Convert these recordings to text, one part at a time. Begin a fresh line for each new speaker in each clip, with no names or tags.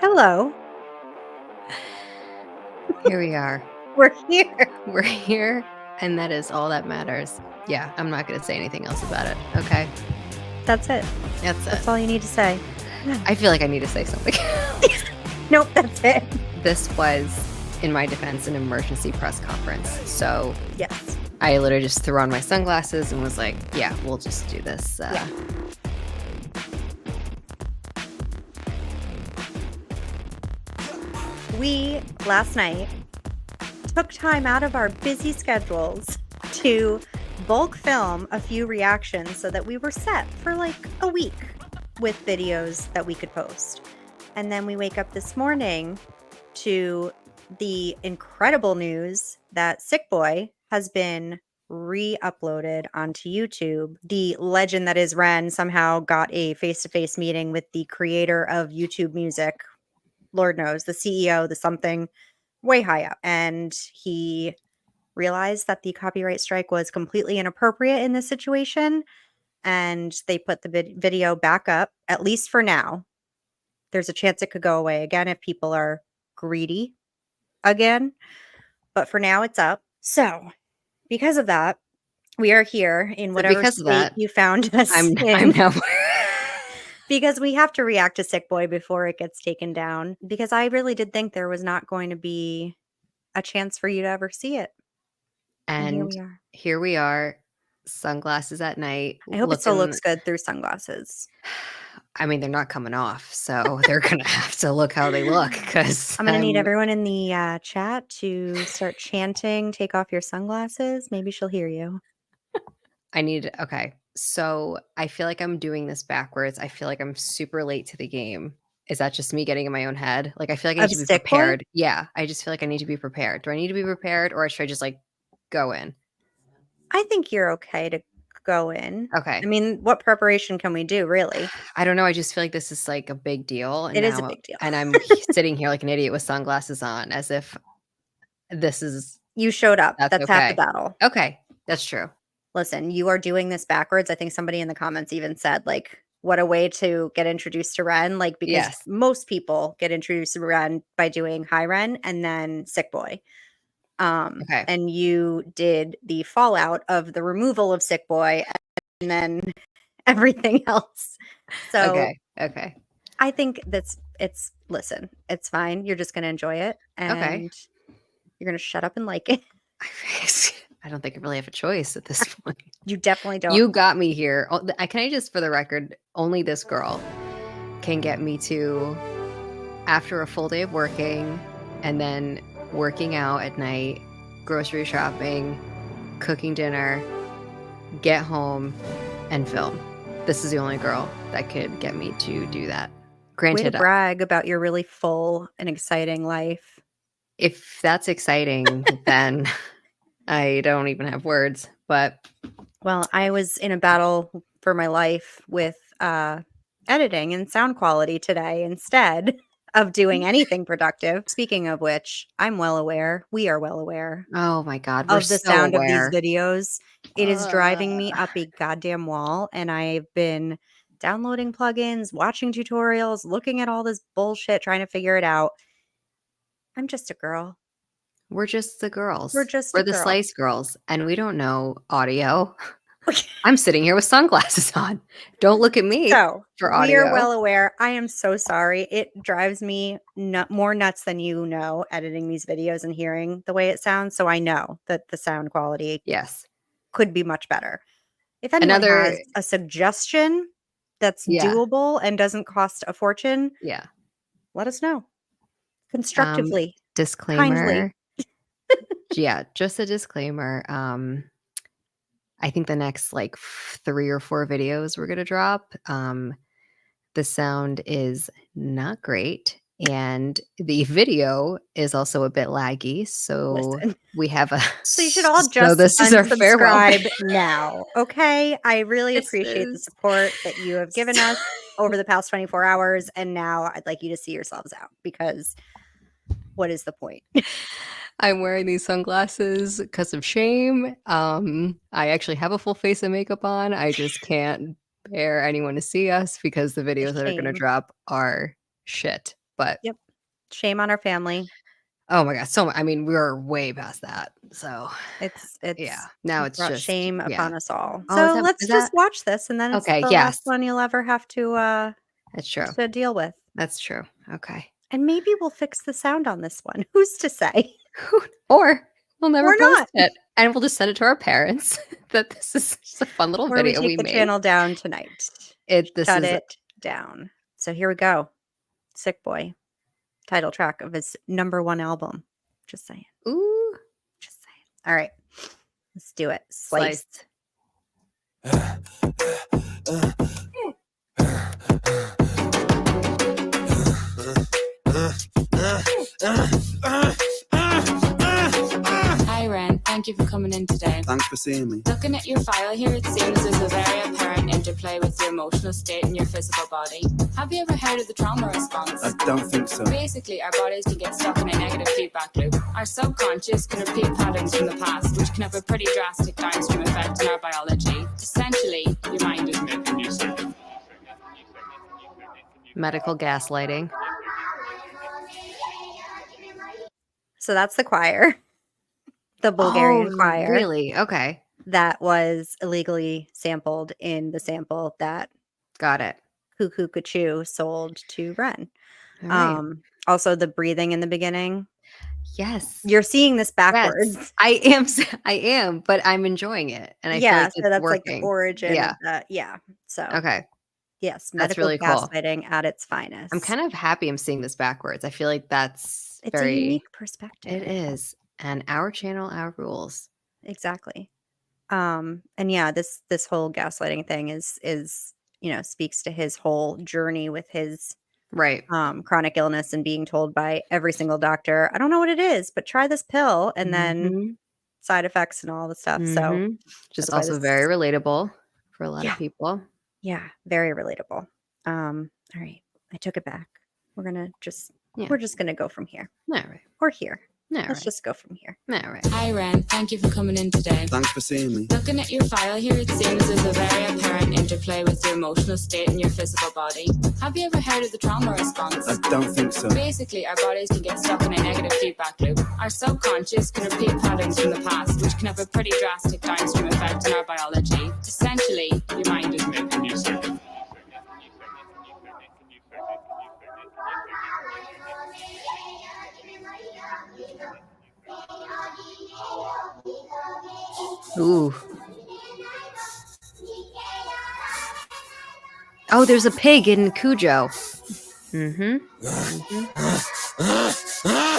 Hello.
Here we are.
We're here.
We're here, and that is all that matters. Yeah, I'm not going to say anything else about it. Okay.
That's it.
That's
That's
it.
all you need to say.
I feel like I need to say something.
Nope, that's it.
This was, in my defense, an emergency press conference. So
Yes.
I literally just threw on my sunglasses and was like, yeah, we'll just do this.
Yeah. We, last night, took time out of our busy schedules to bulk film a few reactions so that we were set for like a week with videos that we could post. And then we wake up this morning to the incredible news that Sick Boy has been re-uploaded onto YouTube. The legend that is REN somehow got a face-to-face meeting with the creator of YouTube Music, Lord knows, the CEO, the something, way high up. And he realized that the copyright strike was completely inappropriate in this situation. And they put the video back up, at least for now. There's a chance it could go away again if people are greedy again. But for now, it's up. So, because of that, we are here in whatever
because of
state
that,
you found us
I'm
in.
now.
Because we have to react to Sick Boy before it gets taken down. Because I really did think there was not going to be a chance for you to ever see it. And here
And
we are.
here we are, sunglasses at night.
I hope it still
looking.
looks good through sunglasses.
I mean, they're not coming off, so they're going to have to look how they look because
I'm going to need everyone in the chat to start chanting, "Take off your sunglasses." Maybe she'll hear you.
Okay. So I feel like I'm doing this backwards. I feel like I'm super late to the game. Is that just me getting in my own head? Like, I feel like I need
Of
to be
Sick Boy?
prepared. Yeah. I just feel like I need to be prepared. Do I need to be prepared or should I just like go in?
I think you're okay to go in.
Okay.
I mean, what preparation can we do, really?
I don't know. I just feel like this is like a big deal. And
It is a
now,
big deal.
and I'm sitting here like an idiot with sunglasses on as if this is,
You showed up.
that's
That's half the
okay.
battle.
Okay. That's true.
Listen, you are doing this backwards. I think somebody in the comments even said, like, what a way to get introduced to REN. Like, because
Yes.
most people get introduced to REN by doing High REN and then Sick Boy.
Okay.
And you did the fallout of the removal of Sick Boy and then everything else. So
Okay.
I think listen, it's fine. You're just going to enjoy it. And you're going to shut up and like it.
I don't think I really have a choice at this point.
You definitely don't.
You got me here. Can I just, for the record, only this girl can get me to, after a full day of working and then working out at night, grocery shopping, cooking dinner, get home and film. This is the only girl that could get me to do that.
Way to
Granted,
brag about your really full and exciting life.
if that's exciting, then I don't even have words. But
well, I was in a battle for my life with editing and sound quality today instead of doing anything productive. Speaking of which, I'm well aware, we are well aware
oh my God, we're
of the
so
sound
aware.
of these videos. It is driving me up a goddamn wall, and I've been downloading plugins, watching tutorials, looking at all this bullshit, trying to figure it out. I'm just a girl.
We're just the girls.
We're just
We're
a
the
girl.
Slice girls, and we don't know audio. I'm sitting here with sunglasses on. Don't look at me
So
for
we are
audio.
well aware. I am so sorry. It drives me more nuts than you know, editing these videos and hearing the way it sounds. So I know that the sound quality
Yes.
could be much better. If anyone has a suggestion that's doable and doesn't cost a fortune, let us know constructively.
Disclaimer.
Kindly.
Yeah, just a disclaimer. I think the next like 3 or 4 videos we're gonna drop, the sound is not great, and the video is also a bit laggy. So we have a.
So you should all just
so this is our farewell
unsubscribe now, okay? I really appreciate the support that you have given us over the past 24 hours, and now I'd like you to see yourselves out because what is the point?
I'm wearing these sunglasses because of shame. I actually have a full face of makeup on. I just can't bear anyone to see us because the videos that are going to drop are shit. but
Yep. Shame on our family.
oh my god, I mean, we're way past that. So
It's
yeah, now it's
brought
just
shame
yeah.
upon us all.
Oh,
So let's
is
just
that
watch this, and then it's
okay?
the last
Yes,
one you'll ever have
that's true.
to deal with.
That's true. Okay.
And maybe we'll fix the sound on this one. Who's to say?
Or we'll never
Or
post
not.
it, and we'll just send it to our parents that this is just a fun little
Or we
video
take
we
the
made.
channel down tonight.
This
Shut
is
it down. So here we go. Sick Boy, title track of his #1 album. Just saying.
ooh,
Just saying. All right. Let's do it. Slice.
sliced.
Hi, Ren. Thank you for coming in today.
Thanks for seeing me.
Looking at your file here, it seems there's a very apparent interplay with your emotional state and your physical body. Have you ever heard of the trauma response?
I don't think so.
Basically, our bodies can get stuck in a negative feedback loop. Our subconscious can repeat patterns from the past, which can have a pretty drastic downstream effect on our biology. Essentially, your mind is making you sick.
Medical gaslighting.
So that's the choir, the Bulgarian choir
Really? Okay,
that was illegally sampled in the sample that
got it.
Cuckoo Cuckoo sold to REN.
All right.
Also the breathing in the beginning.
Yes.
You're seeing this backwards.
Yes, I am, but I'm enjoying it, and I feel
Yeah,
like
so
it's
that's like the
working.
origin
Yeah.
of that. Yeah. So
Okay.
yes,
That's
medical
really cool.
gaslighting at its finest.
I'm kind of happy I'm seeing this backwards. I feel like that's
It's a
very
unique perspective.
it is. And our channel, our rules.
Exactly. And yeah, this whole gaslighting thing is speaks to his whole journey with his
Right.
chronic illness and being told by every single doctor, I don't know what it is, but try this pill, and then
Mhm.
side effects and all the stuff. So
Mhm. Just
that's why
also very relatable for a lot
Yeah.
of people.
Yeah, very relatable. All right. I took it back. We're
Yeah.
just gonna go from here.
All right.
Or here.
All
Let's
right.
just go from here.
All right.
Hi, Ren. Thank you for coming in today.
Thanks for seeing me.
Looking at your file here, it seems there's a very apparent interplay with your emotional state and your physical body. Have you ever heard of the trauma response?
I don't think so.
Basically, our bodies can get stuck in a negative feedback loop. Our subconscious can repeat patterns from the past, which can have a pretty drastic downstream effect on our biology. Essentially, your mind is making you sick.
Ooh. Oh, there's a pig in Cujo. Mm-hmm.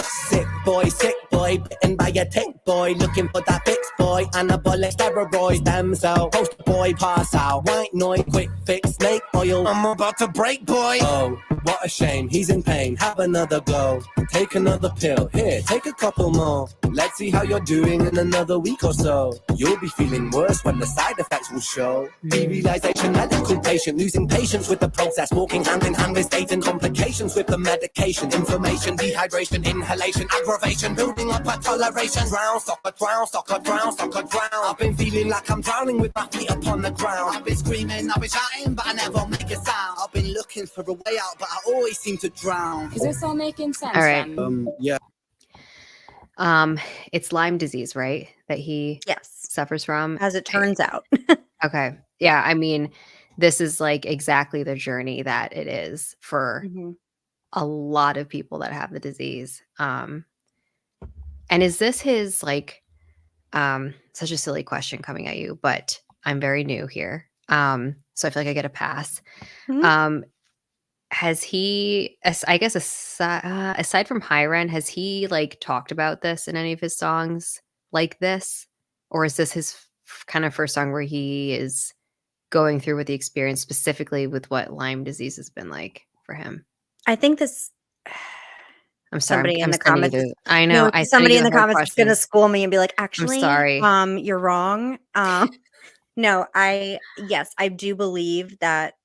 Sick boy, bitten by a tick boy, looking for that fix boy, anabolic steroids, stem cell, poster boy, pass out, white noise, quick fix, snake oil, I'm about to break boy. Oh, what a shame, he's in pain, have another go, take another pill, here, take a couple more, let's see how you're doing in another week or so, you'll be feeling worse when the side effects will show, derealization, medical patient, losing patience with the process, walking hand in hand with state and complications with the medication, inflammation, dehydration, inhalation, aggravation, building up a toleration, drown, soccer, drown, soccer, drown, soccer, drown, I've been feeling like I'm drowning with my feet upon the ground, I've been screaming, I've been shouting, but I never make a sound, I've been looking for a way out, but I always seem to drown.
Is this all making sense?
All right.
Ren?
Yeah.
It's Lyme disease, right? That he
Yes.
suffers from.
As it turns out.
Okay. Yeah. I mean, this is like exactly the journey that it is for
Mhm.
a lot of people that have the disease. And is this his such a silly question coming at you, but I'm very new here. So I feel like I get a pass.
Mhm.
Has he, I guess, aside from Hiren, has he like talked about this in any of his songs like this? Or is this his kind of first song where he is going through with the experience specifically with what Lyme disease has been like for him?
I think this
I'm sorry.
somebody in
I'm
the
sending you
comments
the, I know. I sent
somebody
you
in
the
the
hard
comments is gonna
questions.
school me and be like, actually,
sorry.
You're wrong. No, I do believe that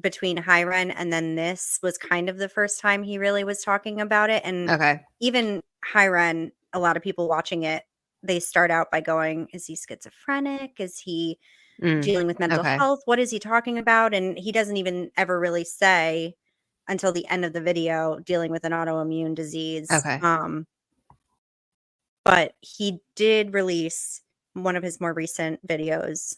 between Hiren and then this was kind of the first time he really was talking about it. And
Okay.
even Hiren, a lot of people watching it, they start out by going, is he schizophrenic? Is he dealing with mental
Okay.
health? What is he talking about? And he doesn't even ever really say until the end of the video dealing with an autoimmune disease.
Okay.
But he did release one of his more recent videos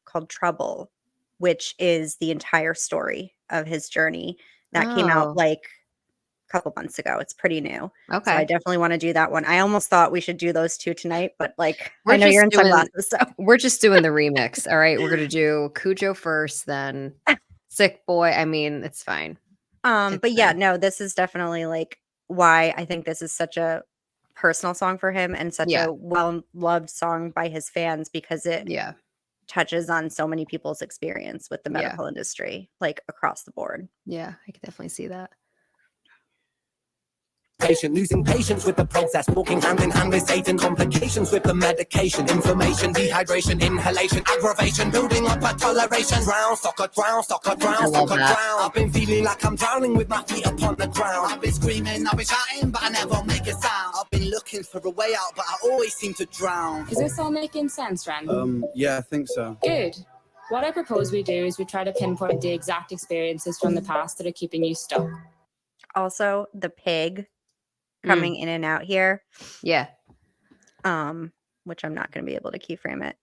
called Trouble, which is the entire story of his journey. That came out
Oh,
like a couple months ago. It's pretty new. So I
okay.
definitely want to do that one. I almost thought we should do those two tonight, but like
We're
I know you're
just
in sunglasses, so
We're just doing the remix. All right. We're going to do Cujo first, then Sick Boy. I mean, it's fine. It's
but yeah,
fine.
no, this is definitely like why I think this is such a personal song for him and such
Yeah.
a well-loved song by his fans because it
Yeah.
touches on so many people's experience with the
Yeah.
medical industry, like across the board.
Yeah. I can definitely see that.
Patient losing patience with the process, walking hand in hand with Satan, complications with the medication, inflammation, dehydration, inhalation, aggravation, building up a toleration. Drown, soccer, drown, soccer, drown,
I love
soccer,
that.
drown. I've been feeling like I'm drowning with my feet upon the ground. I've been screaming, I've been shouting, but I never make a sound. I've been looking for a way out, but I always seem to drown.
Is this all making sense, Ren?
Yeah, I think so.
Good. What I propose we do is we try to pinpoint the exact experiences from the past that are keeping you stuck.
Also, the pig coming in and out here,
Yeah.
which I'm not going to be able to keyframe it.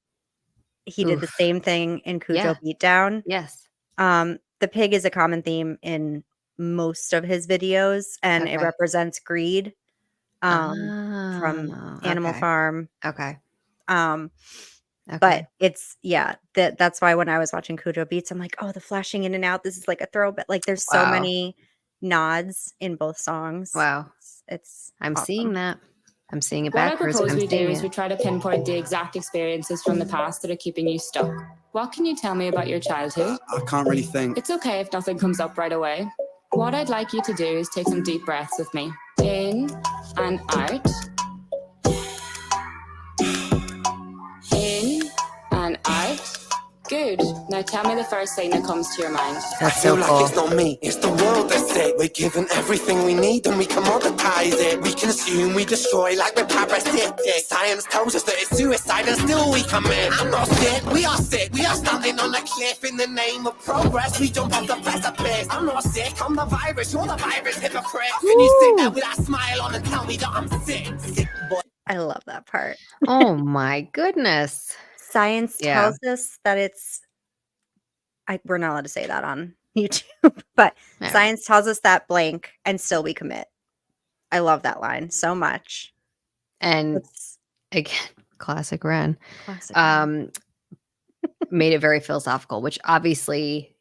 He did the
Oof.
same thing in Cujo
Yeah.
Beatdown.
Yes.
The pig is a common theme in most of his videos, and it
Okay.
represents greed from Animal
Okay.
Farm.
Okay.
But
Okay.
it's that's why when I was watching Cujo Beats, I'm like, oh, the flashing in and out. This is like a throwback. Like there's so
Wow.
many nods in both songs.
Wow.
It's
I'm
awesome.
seeing that. I'm seeing it
What I
backwards. but
propose
I'm
we do
seeing
is we
it.
try to pinpoint the exact experiences from the past that are keeping you stuck. What can you tell me about your childhood?
I can't really think.
It's okay if nothing comes up right away. What I'd like you to do is take some deep breaths with me. In and out. In and out. Good. Now tell me the first thing that comes to your mind.
That's
I feel
so
like
cool.
it's not me, it's the world that's sick. We're given everything we need and we commoditize it. We consume, we destroy like we're parasitic. Science tells us that it's suicide and still we come in. I'm not sick, we are sick. We are standing on a cliff in the name of progress. We jump off the precipice. I'm not sick, I'm the virus. You're the virus, hypocrite. How can you sit there with that smile on and tell me that I'm sick? Sick boy.
I love that part.
Oh my goodness.
Science
Yeah.
tells us that it's we're not allowed to say that on YouTube, but
Yeah.
science tells us that blank and still we commit. I love that line so much.
And
It's
again, classic Ren.
classic.
Made it very philosophical, which obviously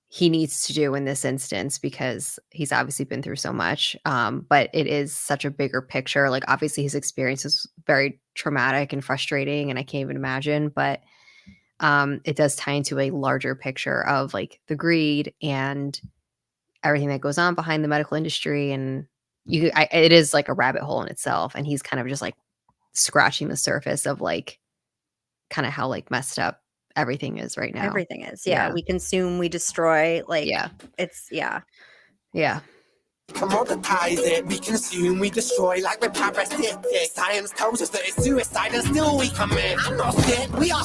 he needs to do in this instance because he's obviously been through so much. But it is such a bigger picture. Like obviously his experience is very traumatic and frustrating, and I can't even imagine. But it does tie into a larger picture of like the greed and everything that goes on behind the medical industry, and it is like a rabbit hole in itself. And he's kind of just like scratching the surface of like kind of how like messed up everything is right now.
Everything is. Yeah.
Yeah.
We consume, we destroy. Like,
Yeah.
it's, yeah.
Yeah.
Commoditize it, we consume, we destroy like we're parasitic. Science tells us that it's suicide and still we come in. I'm not sick, we are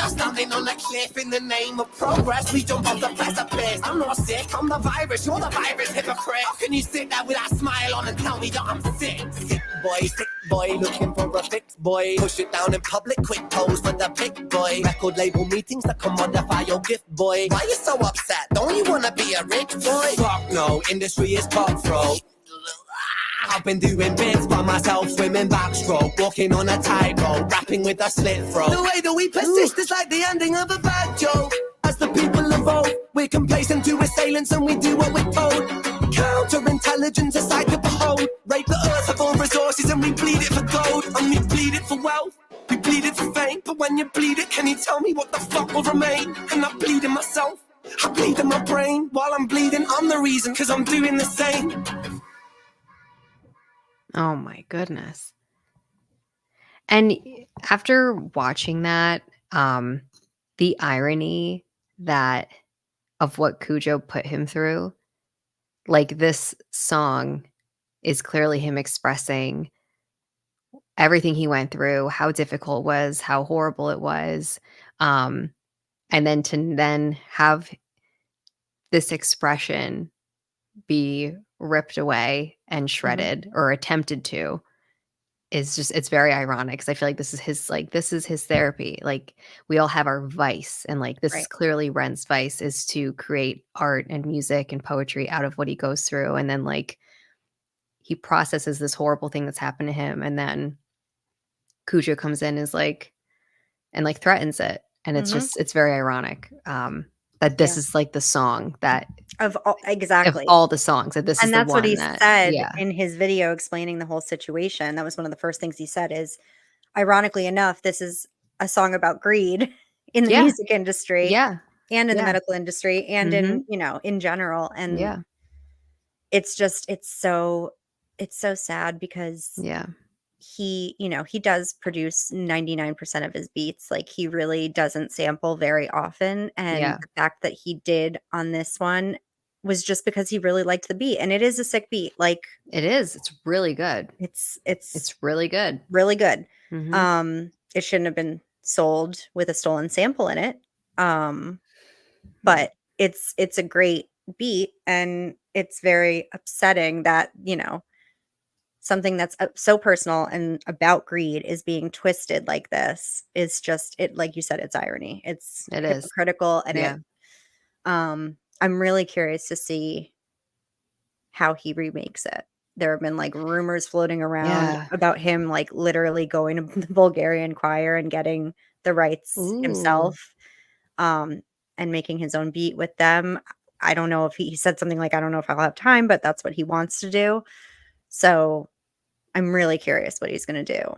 standing on a cliff in the name of progress. We jump off the precipice. I'm not sick, I'm the virus, you're the virus, hypocrite. How can you sit there with that smile on and tell me that I'm sick? Sick boy, looking for a fix, boy. Push it down in public, quick pose for the pick, boy. Record label meetings that commodify your gift, boy. Why you so upset? Don't you wanna be a rich boy? Fuck no, industry is cutthroat. I've been doing bits by myself, swimming backstroke, walking on a tightrope, rapping with a slit throat. The way that we persist is like the ending of a bad joke. As the people evolve, we're complacent to assailants and we do what we're told. Counterintelligence, a sight to behold. Rape the earth of all resources and we bleed it for gold. And we bleed it for wealth, we bleed it for fame. But when you bleed it, can you tell me what the fuck will remain? And I bleed in myself, I bleed in my brain. While I'm bleeding, I'm the reason, cause I'm doing the same.
Oh my goodness. And after watching that, the irony that of what Cujo put him through, like this song is clearly him expressing everything he went through, how difficult it was, how horrible it was. And then to then have this expression be ripped away and shredded or attempted to is just it's very ironic because I feel like this is his therapy. Like we all have our vice and like this is
Right.
clearly Ren's vice is to create art and music and poetry out of what he goes through and then like he processes this horrible thing that's happened to him and then Cujo comes in is like and like threatens it and it's very ironic that this
Yeah.
is like the song that
Of
of all the songs that this is
And
the
that's what
one
he
that
said
yeah
in his video explaining the whole situation. That was one of the first things he said is, ironically enough, this is a song about greed in the
yeah
music industry
yeah
and in the
yeah
medical industry and
mhm
in, in general. And
yeah
it's just it's so sad because
yeah
he does produce 99% of his beats. Like he really doesn't sample very often. And
yeah
the fact that he did on this one was just because he really liked the beat. And it is a sick beat. Like
it is it's really good
it's
it's really good
really good.
mhm
It shouldn't have been sold with a stolen sample in it. But it's a great beat and it's very upsetting that, something that's so personal and about greed is being twisted like this is just it like you said, it's irony. It's
it is
hypocritical and
yeah
I'm really curious to see how he remakes it. There have been like rumors floating around
yeah
about him like literally going to the Bulgarian choir and getting the rights
ooh
himself and making his own beat with them. I don't know if he said something like I don't know if I'll have time, but that's what he wants to do. So I'm really curious what he's going to do.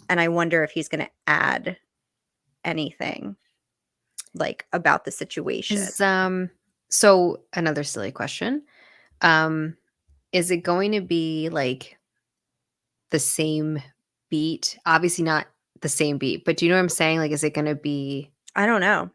And I wonder if he's going to add anything like about the situation.
is so another silly question um is it going to be like the same beat obviously not the same beat but do you know what I'm saying like is it going to be
I don't know.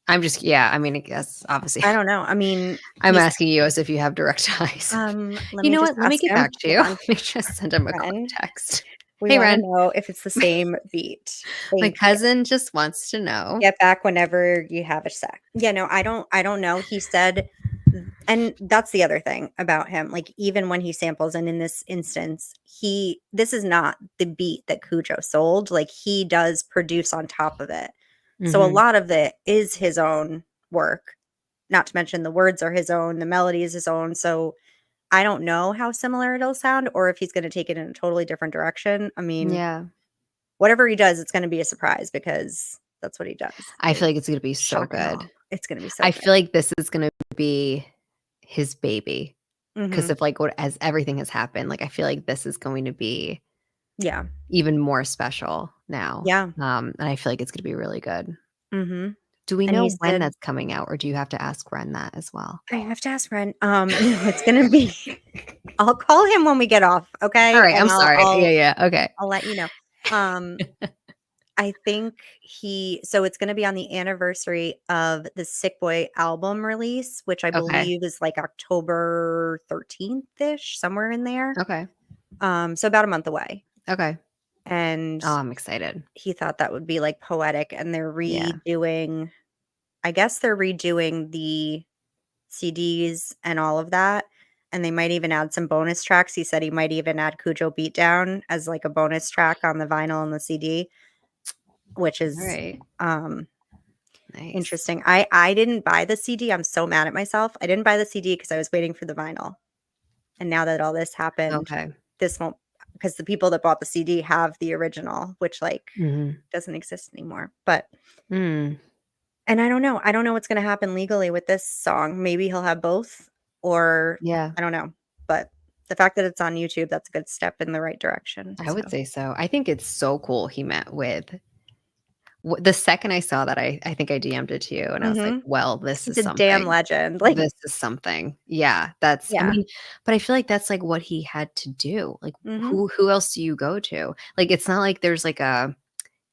I'm just yeah I mean I guess obviously
I don't know. I mean,
I'm
he's
asking you as if you have direct ties.
let
You
me
know
just
what? Let me
ask
get
him.
back to
Hold
you.
on.
Let me just send him a
Ren,
text.
we
Hey,
want to
Ren.
know if it's the same beat.
My
Thank you.
cousin just wants to know.
Get back whenever you have a sec. Yeah, no, I don't know. He said and that's the other thing about him. Like even when he samples and in this instance, this is not the beat that Cujo sold. Like he does produce on top of it. So a
Mhm.
lot of it is his own work. Not to mention the words are his own, the melody is his own. So I don't know how similar it'll sound or if he's going to take it in a totally different direction. I mean,
Yeah.
whatever he does, it's going to be a surprise because that's what he does.
I feel
Is
like it's gonna be so
shock and awe.
good.
It's going to be so
I
good.
feel like this is gonna be his baby because
Mhm.
of, like, what as everything has happened, like, I feel like this is going to be
Yeah.
even more special now.
Yeah.
And I feel like it's gonna be really good.
Mhm.
Do we
And he
know when
said
that's coming out, or do you have to ask Ren that as well?
I have to ask Ren. No, it's gonna be I'll call him when we get off, okay?
Alright,
And
I'm sorry. Yeah, yeah, okay.
I'll let you know. Um, I think so it's gonna be on the anniversary of the Sick Boy album release, which I
Okay,
believe is like October 13th-ish, somewhere in there.
okay,
So about a month away.
okay.
And
Oh, I'm excited.
he thought that would be like poetic and
Yeah.
I guess they're redoing the CDs and all of that, and they might even add some bonus tracks. He said he might even add Cujo Beatdown as, like, a bonus track on the vinyl and the CD, which is,
Alright.
um,
Nice.
interesting. I didn't buy the CD, I'm so mad at myself. I didn't buy the CD because I was waiting for the vinyl, and now that all this happened,
Okay.
this won't because the people that bought the CD have the original, which, like,
Mhm.
doesn't exist anymore, but
Mm.
and I don't know. I don't know what's gonna happen legally with this song. Maybe he'll have both or
Yeah,
I don't know. But the fact that it's on YouTube, that's a good step in the right direction.
I
So
would say so. I think it's so cool he met with the second I saw that, I think I DM'd it to you, and I was like,
mhm.
"Well, this
He's
is
a damn
something.
legend. Like,
This is something." Yeah, that's I
yeah.
mean, but I feel like that's, like, what he had to do. Like,
Mhm.
who else do you go to? Like, it's not like there's, like, a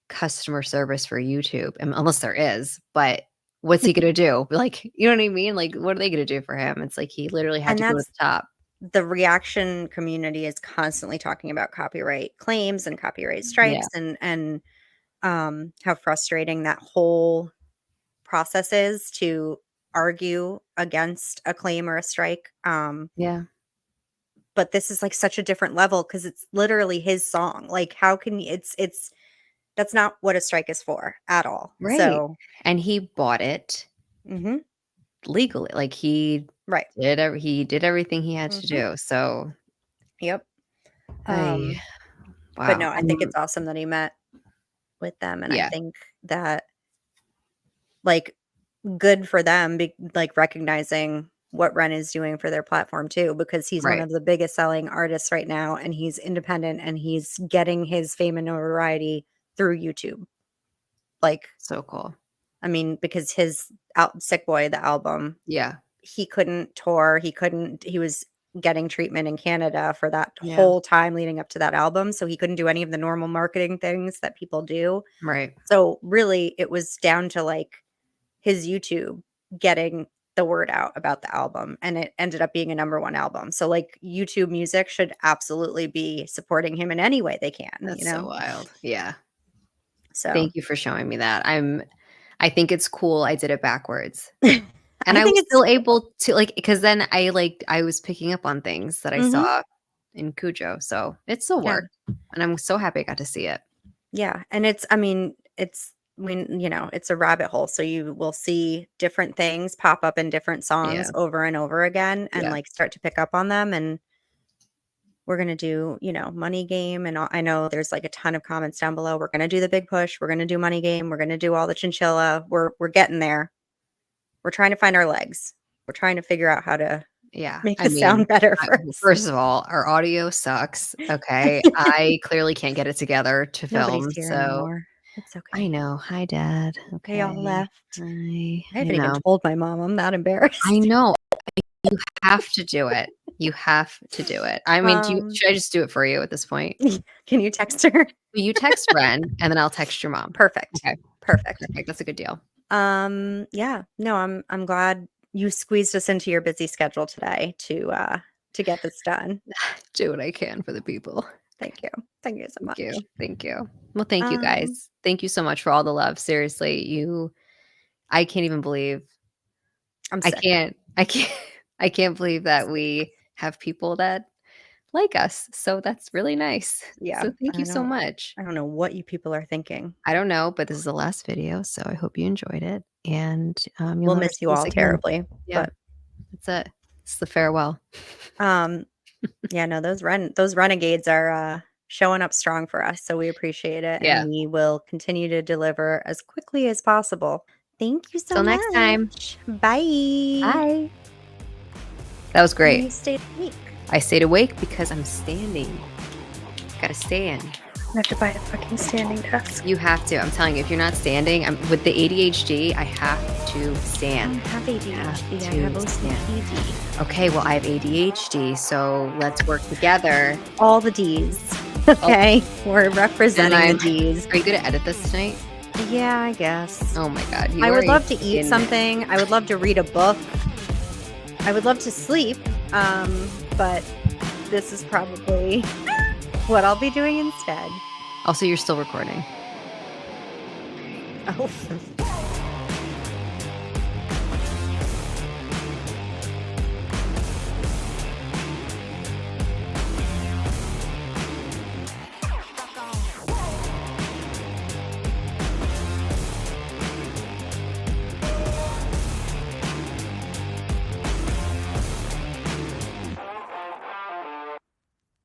customer service for YouTube, unless there is, but what's he gonna do? Like, you know what I mean? Like, what are they gonna do for him? It's like he literally had
And
to go to
that's
the top.
the reaction community is constantly talking about copyright claims and copyright
Yeah.
strikes and how frustrating that whole process is to argue against a claim or a strike.
Yeah.
But this is like such a different level because it's literally his song. Like, how can it's that's not what a strike is for at all.
Right.
So,
And he bought it
hmm
legally. Like he
right.
he did everything he had to
hmm
do. So,
Yep.
I
But
wow.
no, I think it's awesome that he met with them, and I
Yeah.
think that like good for them, like recognizing what Ren is doing for their platform too, because he's one
Right.
of the biggest selling artists right now, and he's independent, and he's getting his fame and notoriety through YouTube. Like,
So cool.
I mean, because his Sick Boy, the album,
Yeah.
he couldn't tour, he was getting treatment in Canada for that
Yeah.
whole time leading up to that album, so he couldn't do any of the normal marketing things that people do.
Right.
So really, it was down to like his YouTube getting the word out about the album, and it ended up being a #1 album. So like YouTube Music should absolutely be supporting him in any way they can,
That's so wild. Yeah.
So
Thank you for showing me that. I think it's cool I did it backwards.
I
And I
think
was
it's
still able to like because then I was picking up on things that I
Mhm.
saw in Cujo. So it still
Yeah.
worked. And I'm so happy I got to see it.
Yeah, and it's I mean, it's when it's a rabbit hole, so you will see different things pop up in different songs
Yeah.
over and over again and,
Yeah.
like, start to pick up on them, and we're gonna do, Money Game, and I know there's, like, a ton of comments down below. We're gonna do the Big Push, we're gonna do Money Game, we're gonna do all the Chinchilla. We're getting there. We're trying to find our legs. We're trying to figure out how to
Yeah.
make
I
the
mean,
sound better first.
first of all, our audio sucks. Okay. I clearly can't get it together to
Nobody's
film.
here
So
anymore. It's
I
okay.
know. Hi, Dad.
They all
Okay.
left.
I
I haven't even
know.
told my mom. I'm that embarrassed.
I know. You have to do it. You have to do it. I mean, should I just do it for you at this point?
Can you text her?
You text Ren, and then I'll text your mom.
Perfect.
Okay.
Perfect.
Perfect. That's a good deal.
Yeah. No, I'm glad you squeezed us into your busy schedule today to get this done.
Do what I can for the people.
Thank you. Thank you so
Thank
much.
you. Thank you. Well, thank you
Um,
guys. Thank you so much for all the love. Seriously, I can't even believe
I'm
I
sick.
can't I can't believe that we have people that like us. So that's really nice.
Yeah.
So thank you so much.
I don't know what you people are thinking.
I don't know, but this is the last video, so I hope you enjoyed it. And you'll
We'll
never
miss
see
you
us
all
again.
terribly.
Yeah. That's it. It's the farewell.
Yeah, no, those renegades are showing up strong for us, so we appreciate it,
Yeah.
and we will continue to deliver as quickly as possible. Thank you so
Till
much.
next time.
Bye.
Bye. That was great.
You stayed awake.
I stayed awake because I'm standing. Gotta stand.
I have to buy a fucking standing desk.
You have to. I'm telling you, if you're not standing, with the ADHD, I have to
I don't
stand.
have ADHD. I
to
have OCD.
Okay, well, I have ADHD, so let's work together.
All the D's. Okay, we're representing
And
the D's.
Are you going to edit this tonight?
Yeah, I guess.
Oh my God.
I would love to eat something. I would love to read a book. I would love to sleep. But this is probably what I'll be doing instead.
Also, you're still recording.
Oh.